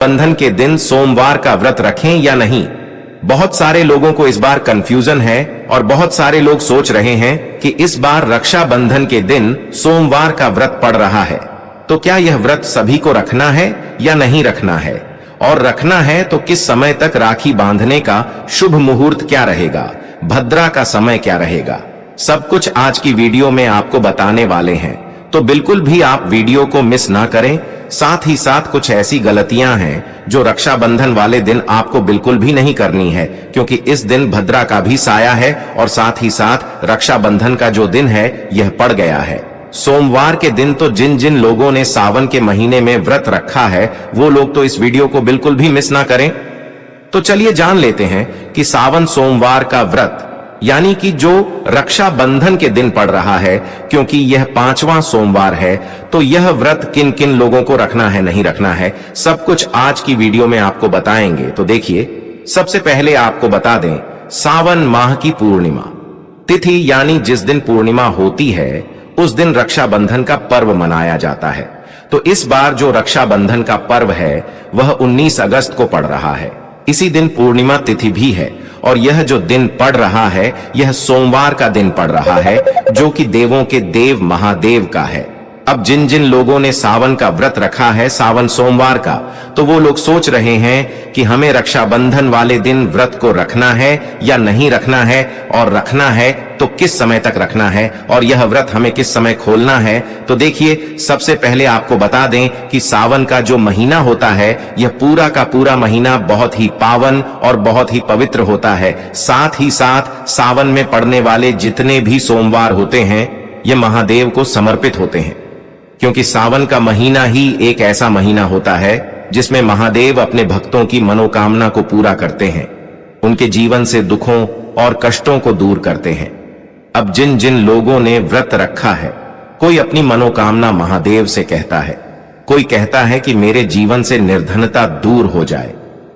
बंधन के दिन सोमवार का व्रत रखें या नहीं। बहुत सारे लोगों को इस बार कंफ्यूजन है और बहुत सारे लोग सोच रहे हैं कि इस बार रक्षाबंधन के दिन सोमवार का व्रत पड़ रहा है, तो क्या यह व्रत सभी को रखना है या नहीं रखना है, और रखना है तो किस समय तक राखी बांधने का शुभ मुहूर्त क्या रहेगा, भद्रा का समय क्या रहेगा, सब कुछ आज की वीडियो में आपको बताने वाले हैं। तो बिल्कुल भी आप वीडियो को मिस ना करें। साथ ही साथ कुछ ऐसी गलतियां हैं जो रक्षाबंधन वाले दिन आपको बिल्कुल भी नहीं करनी है, क्योंकि इस दिन भद्रा का भी साया है और साथ ही साथ रक्षाबंधन का जो दिन है यह पड़ गया है सोमवार के दिन। तो जिन जिन लोगों ने सावन के महीने में व्रत रखा है वो लोग तो इस वीडियो को बिल्कुल भी मिस ना करें। तो चलिए जान लेते हैं कि सावन सोमवार का व्रत यानी कि जो रक्षाबंधन के दिन पड़ रहा है, क्योंकि यह 5वां सोमवार है, तो यह व्रत किन किन लोगों को रखना है नहीं रखना है सब कुछ आज की वीडियो में आपको बताएंगे। तो देखिए, सबसे पहले आपको बता दें, सावन माह की पूर्णिमा तिथि यानी जिस दिन पूर्णिमा होती है उस दिन रक्षाबंधन का पर्व मनाया जाता है। तो इस बार जो रक्षाबंधन का पर्व है वह 19 अगस्त को पड़ रहा है। इसी दिन पूर्णिमा तिथि भी है और यह जो दिन पड़ रहा है यह सोमवार का दिन पड़ रहा है, जो कि देवों के देव महादेव का है। अब जिन जिन लोगों ने सावन का व्रत रखा है सावन सोमवार का, तो वो लोग सोच रहे हैं कि हमें रक्षाबंधन वाले दिन व्रत को रखना है या नहीं रखना है, और रखना है तो किस समय तक रखना है, और यह व्रत हमें किस समय खोलना है। तो देखिए, सबसे पहले आपको बता दें कि सावन का जो महीना होता है यह पूरा का पूरा महीना बहुत ही पावन और बहुत ही पवित्र होता है। साथ ही साथ सावन में पड़ने वाले जितने भी सोमवार होते हैं ये महादेव को समर्पित होते हैं, क्योंकि सावन का महीना ही एक ऐसा महीना होता है जिसमें महादेव अपने भक्तों की मनोकामना को पूरा करते हैं, उनके जीवन से दुखों और कष्टों को दूर करते हैं। अब जिन जिन लोगों ने व्रत रखा है, कोई अपनी मनोकामना महादेव से कहता है, कोई कहता है कि मेरे जीवन से निर्धनता दूर हो जाए,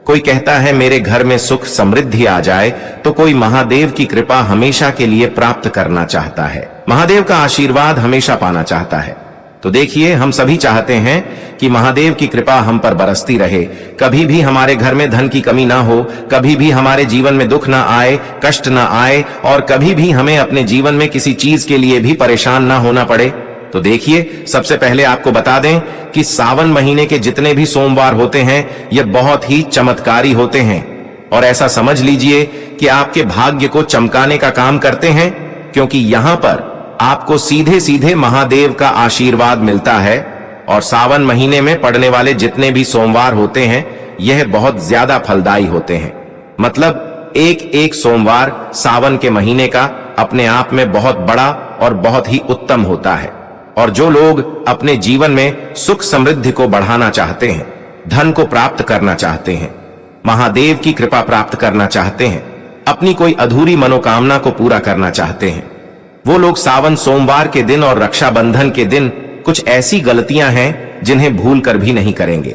कोई कहता है मेरे घर में सुख समृद्धि आ जाए, तो कोई महादेव की कृपा हमेशा के लिए प्राप्त करना चाहता है, महादेव का आशीर्वाद हमेशा पाना चाहता है। तो देखिए, हम सभी चाहते हैं कि महादेव की कृपा हम पर बरसती रहे, कभी भी हमारे घर में धन की कमी ना हो, कभी भी हमारे जीवन में दुख ना आए, कष्ट ना आए, और कभी भी हमें अपने जीवन में किसी चीज के लिए भी परेशान ना होना पड़े। तो देखिए, सबसे पहले आपको बता दें कि सावन महीने के जितने भी सोमवार होते हैं ये बहुत ही चमत्कारी होते हैं, और ऐसा समझ लीजिए कि आपके भाग्य को चमकाने का काम करते हैं, क्योंकि यहां पर आपको सीधे सीधे महादेव का आशीर्वाद मिलता है। और सावन महीने में पड़ने वाले जितने भी सोमवार होते हैं यह बहुत ज्यादा फलदायी होते हैं। मतलब एक एक सोमवार सावन के महीने का अपने आप में बहुत बड़ा और बहुत ही उत्तम होता है। और जो लोग अपने जीवन में सुख समृद्धि को बढ़ाना चाहते हैं, धन को प्राप्त करना चाहते हैं, महादेव की कृपा प्राप्त करना चाहते हैं, अपनी कोई अधूरी मनोकामना को पूरा करना चाहते हैं, वो लोग सावन सोमवार के दिन और रक्षाबंधन के दिन कुछ ऐसी गलतियां हैं जिन्हें भूल कर भी नहीं करेंगे।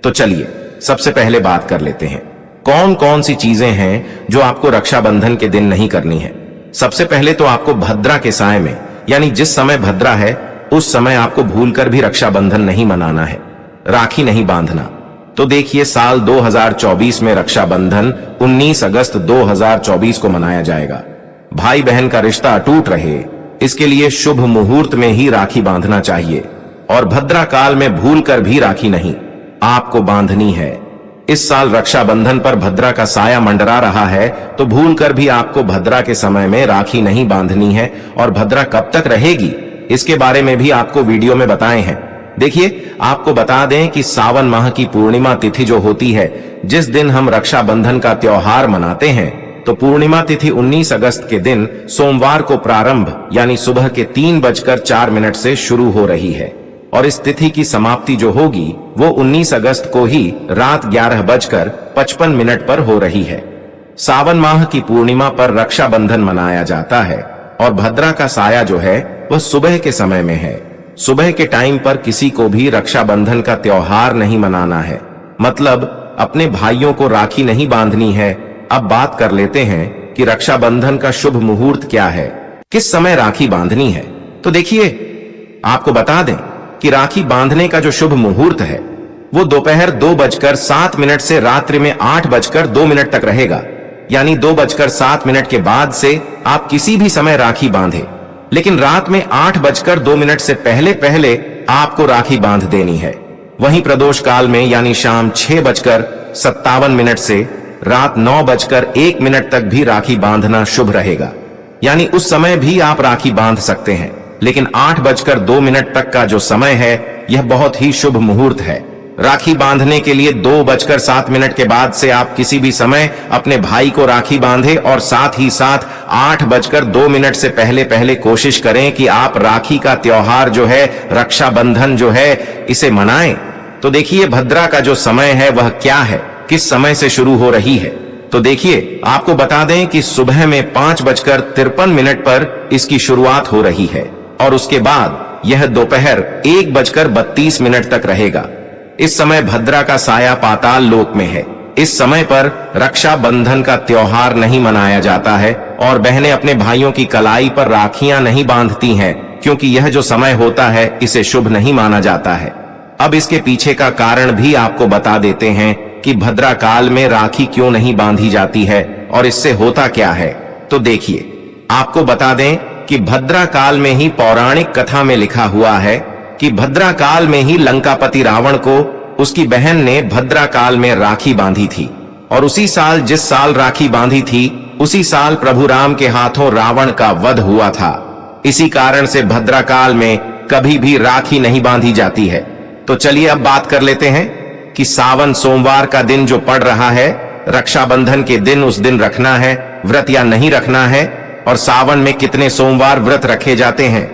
तो चलिए सबसे पहले बात कर लेते हैं कौन कौन सी चीजें हैं जो आपको रक्षाबंधन के दिन नहीं करनी है। सबसे पहले तो आपको भद्रा के साय में, यानी जिस समय भद्रा है उस समय आपको भूलकर भी रक्षाबंधन नहीं मनाना है, राखी नहीं बांधना। तो देखिए, साल 2024 में रक्षाबंधन 19 अगस्त 2024 को मनाया जाएगा। भाई बहन का रिश्ता अटूट रहे, इसके लिए शुभ मुहूर्त में ही राखी बांधना चाहिए, और भद्रा काल में भूलकर भी राखी नहीं आपको बांधनी है। इस साल रक्षाबंधन पर भद्रा का साया मंडरा रहा है, तो भूलकर भी आपको भद्रा के समय में राखी नहीं बांधनी है। और भद्रा कब तक रहेगी इसके बारे में भी आपको वीडियो में बताए हैं। देखिए, आपको बता दें कि सावन माह की पूर्णिमा तिथि जो होती है, जिस दिन हम रक्षाबंधन का त्योहार मनाते हैं, तो पूर्णिमा तिथि 19 अगस्त के दिन सोमवार को प्रारंभ यानी सुबह के 3:04 से शुरू हो रही है, और इस तिथि की समाप्ति जो होगी वो 19 अगस्त को ही रात 11:55 पर हो रही है। सावन माह की पूर्णिमा पर रक्षाबंधन मनाया जाता है, और भद्रा का साया जो है वह सुबह के समय में है। सुबह के टाइम पर किसी को भी रक्षाबंधन का त्योहार नहीं मनाना है, मतलब अपने भाइयों को राखी नहीं बांधनी है। अब बात कर लेते हैं कि रक्षाबंधन का शुभ मुहूर्त क्या है, किस समय राखी बांधनी है। तो देखिए, आपको बता दें कि राखी बांधने का जो शुभ मुहूर्त है वो दोपहर 2:07 से रात्रि में 8:02 तक रहेगा। यानी 2:07 के बाद से आप किसी भी समय राखी बांधे, लेकिन रात में 8:02 से पहले पहले आपको राखी बांध देनी है। वहीं प्रदोष काल में यानी शाम 6:57 से रात 9:01 तक भी राखी बांधना शुभ रहेगा। यानी उस समय भी आप राखी बांध सकते हैं, लेकिन 8:02 तक का जो समय है यह बहुत ही शुभ मुहूर्त है। राखी बांधने के लिए 2:07 के बाद से आप किसी भी समय अपने भाई को राखी बांधे और साथ ही साथ 8:02 से पहले पहले कोशिश करें कि आप राखी का त्योहार जो है, रक्षाबंधन जो है, इसे मनाएं। तो देखिए भद्रा का जो समय है वह क्या है, किस समय से शुरू हो रही है। तो देखिए आपको बता दें कि सुबह में 5:53 पर इसकी शुरुआत हो रही है और उसके बाद यह दोपहर 1:32 तक रहेगा। इस समय भद्रा का साया पाताल लोक में है। इस समय पर रक्षाबंधन का त्योहार नहीं मनाया जाता है और बहनें अपने भाइयों की कलाई पर राखियां नहीं बांधती हैं, क्योंकि यह जो समय होता है इसे शुभ नहीं माना जाता है। अब इसके पीछे का कारण भी आपको बता देते हैं कि भद्रा काल में राखी क्यों नहीं बांधी जाती है और इससे होता क्या है। तो देखिए आपको बता दें कि भद्रा काल में ही पौराणिक कथा में लिखा हुआ है कि भद्रा काल में ही लंकापति रावण को उसकी बहन ने भद्रा काल में राखी बांधी थी और उसी साल जिस साल राखी बांधी थी उसी साल प्रभु राम के हाथों रावण का वध हुआ था। इसी कारण से भद्रा काल में कभी भी राखी नहीं बांधी जाती है। तो चलिए अब बात कर लेते हैं कि सावन सोमवार का दिन जो पड़ रहा है, रक्षाबंधन के दिन उस दिन रखना है व्रत या नहीं रखना है, और सावन में कितने सोमवार व्रत रखे जाते हैं।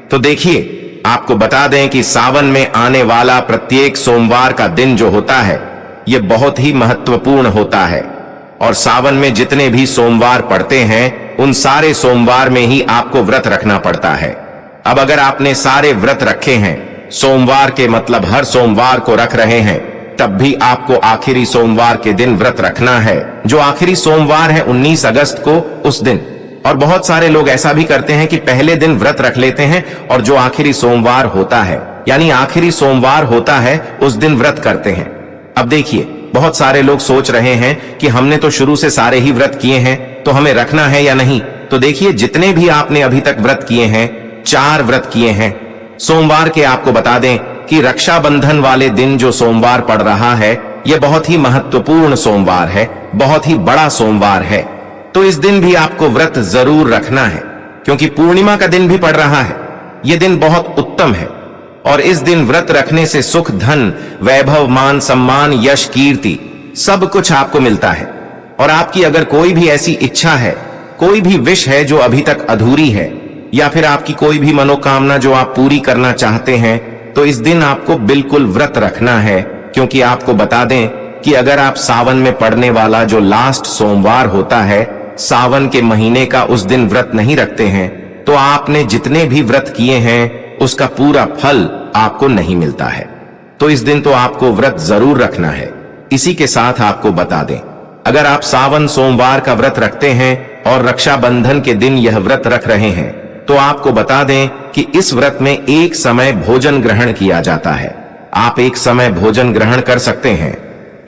तो देखिए आपको बता दें कि सावन में आने वाला प्रत्येक सोमवार का दिन जो होता है यह बहुत ही महत्वपूर्ण होता है और सावन में जितने भी सोमवार पड़ते हैं उन सारे सोमवार में ही आपको व्रत रखना पड़ता है। अब अगर आपने सारे व्रत रखे हैं, सोमवार के मतलब हर सोमवार को रख रहे हैं, तब भी आपको आखिरी सोमवार के दिन व्रत रखना है। जो आखिरी सोमवार है 19 अगस्त को, उस दिन। और बहुत सारे लोग ऐसा भी करते हैं कि पहले दिन व्रत रख लेते हैं और जो आखिरी सोमवार होता है यानी आखिरी सोमवार होता है उस दिन व्रत करते हैं। अब देखिए बहुत सारे लोग सोच रहे हैं कि हमने तो शुरू से सारे ही व्रत किए हैं तो हमें रखना है या नहीं। तो देखिए जितने भी आपने अभी तक व्रत किए हैं, 4 व्रत किए हैं सोमवार के। आपको बता दें कि रक्षाबंधन वाले दिन जो सोमवार पड़ रहा है यह बहुत ही महत्वपूर्ण सोमवार है, बहुत ही बड़ा सोमवार है। तो इस दिन भी आपको व्रत जरूर रखना है, क्योंकि पूर्णिमा का दिन भी पड़ रहा है। यह दिन बहुत उत्तम है और इस दिन व्रत रखने से सुख, धन, वैभव, मान, सम्मान, यश, कीर्ति सब कुछ आपको मिलता है। और आपकी अगर कोई भी ऐसी इच्छा है, कोई भी विश है जो अभी तक अधूरी है, या फिर आपकी कोई भी मनोकामना जो आप पूरी करना चाहते हैं, तो इस दिन आपको बिल्कुल व्रत रखना है। क्योंकि आपको बता दें कि अगर आप सावन में पड़ने वाला जो लास्ट सोमवार होता है, सावन के महीने का, उस दिन व्रत नहीं रखते हैं तो आपने जितने भी व्रत किए हैं उसका पूरा फल आपको नहीं मिलता है। तो इस दिन तो आपको व्रत जरूर रखना है। इसी के साथ आपको बता दें, अगर आप सावन सोमवार का व्रत रखते हैं और रक्षाबंधन के दिन यह व्रत रख रहे हैं, तो आपको बता दें कि इस व्रत में एक समय भोजन ग्रहण किया जाता है। आप एक समय भोजन ग्रहण कर सकते हैं।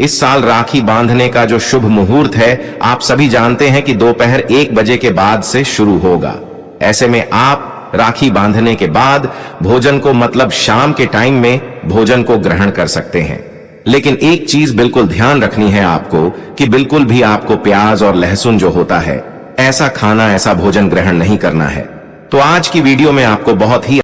इस साल राखी बांधने का जो शुभ मुहूर्त है आप सभी जानते हैं कि दोपहर 1 बजे के बाद से शुरू होगा। ऐसे में आप राखी बांधने के बाद भोजन को मतलब शाम के टाइम में भोजन को ग्रहण कर सकते हैं। लेकिन एक चीज बिल्कुल ध्यान रखनी है आपको कि बिल्कुल भी आपको प्याज और लहसुन जो होता है ऐसा खाना, ऐसा भोजन ग्रहण नहीं करना है। तो आज की वीडियो में आपको बहुत ही